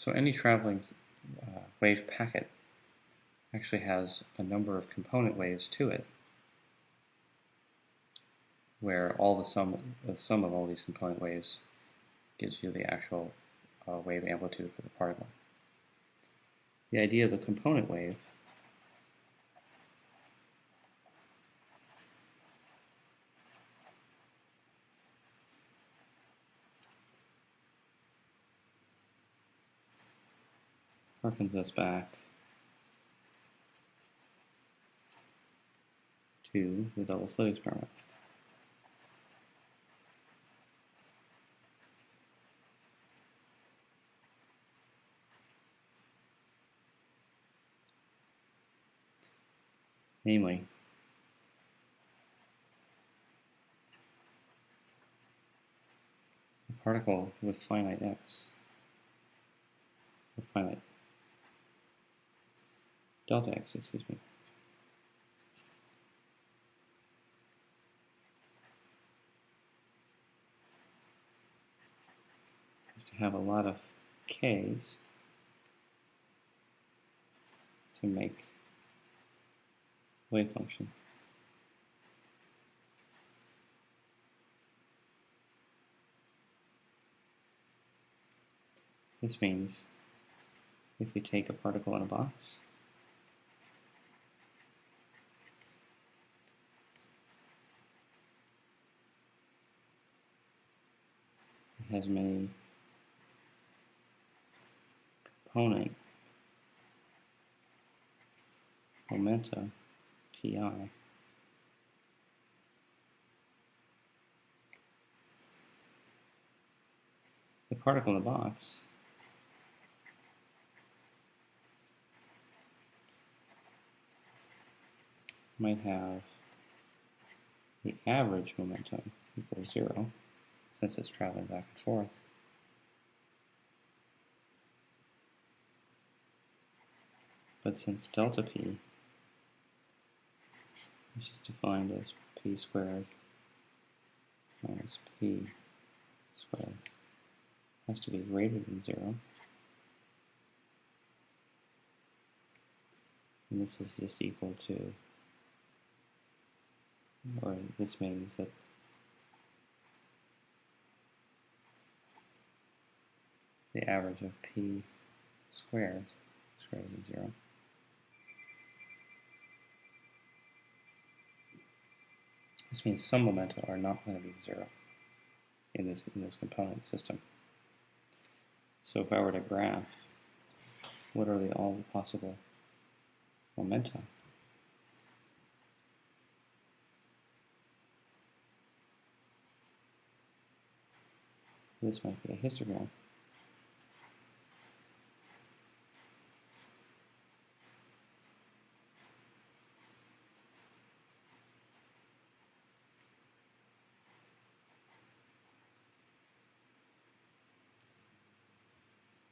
So any traveling wave packet actually has a number of component waves to it, where all the sum of all these component waves gives you the actual wave amplitude for the particle. The idea of the component wave harkens us back to the double slit experiment. Namely, a particle with finite x, or finite delta x, excuse me, has to have a lot of k's to make wave function. This means if we take a particle in a box, it has many component momenta pi. The particle in the box might have the average momentum equals 0, since it's traveling back and forth. But since delta p, which is defined as p squared minus p squared, has to be greater than 0, and this is just equal to, or this means that the average of p squared is greater than 0. This means some momenta are not going to be 0 in this component system. So if I were to graph what are all the possible momenta, this might be a histogram.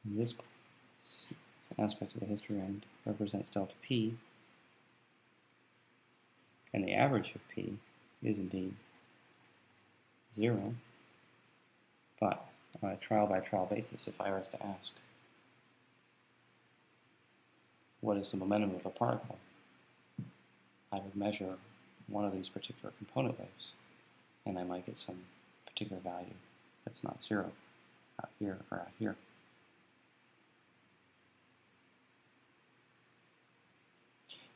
And this aspect of the histogram represents delta p, and the average of p is indeed 0, but on a trial-by-trial basis, if I was to ask what is the momentum of a particle, I would measure one of these particular component waves, and I might get some particular value that's not 0, out here or out here.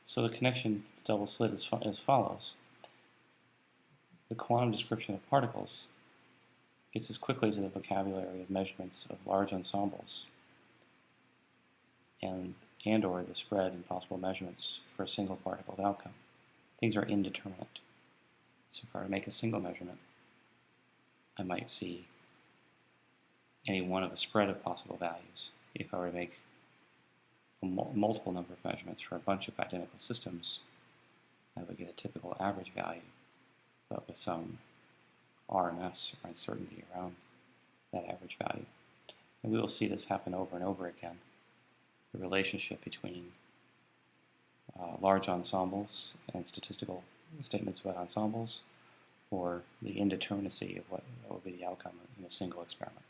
So the connection to the double slit is as follows. The quantum description of particles gets us quickly to the vocabulary of measurements of large ensembles and or the spread in possible measurements for a single particle outcome. Things are indeterminate. So if I were to make a single measurement, I might see any one of a spread of possible values. If I were to make a multiple number of measurements for a bunch of identical systems, I would get a typical average value, but with some RMS, or uncertainty, around that average value. And we will see this happen over and over again. The relationship between large ensembles and statistical statements about ensembles, or the indeterminacy of what will be the outcome in a single experiment.